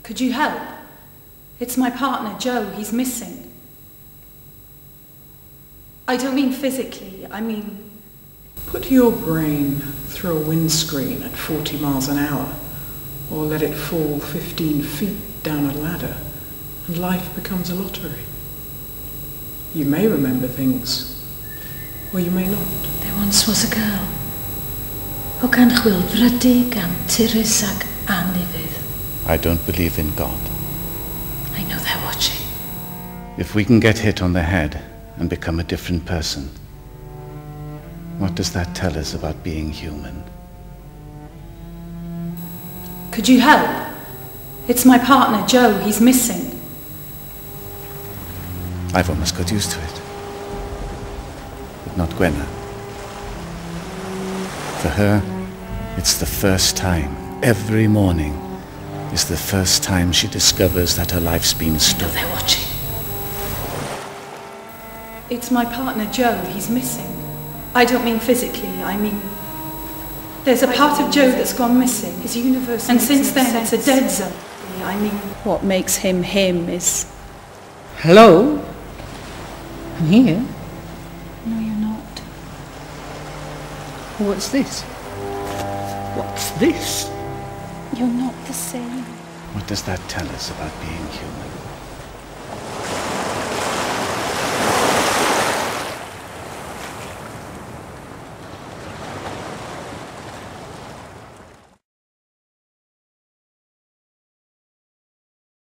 Could you help? It's my partner, Joe. He's missing. I don't mean physically, I mean... Put your brain through a windscreen at 40 miles an hour, or let it fall 15 feet down a ladder, and life becomes a lottery. You may remember things, or you may not. There once was a girl. O gan chwilfrydig am tirys ag anifydd. I don't believe in God. I know they're watching. If we can get hit on the head and become a different person, what does that tell us about being human? Could you help? It's my partner, Joe. He's missing. I've almost got used to it. But not Gwenna. For her, it's the first time. Every morning is the first time she discovers that her life's been stolen. They're watching. It's my partner, Joe. He's missing. I don't mean physically, I mean... There's a part of Joe that's gone missing. His universe. And since then, it's a dead zone. I mean... What makes him him is... Hello? I'm here. No, you're not. What's this? What's this? You're not the same. What does that tell us about being human?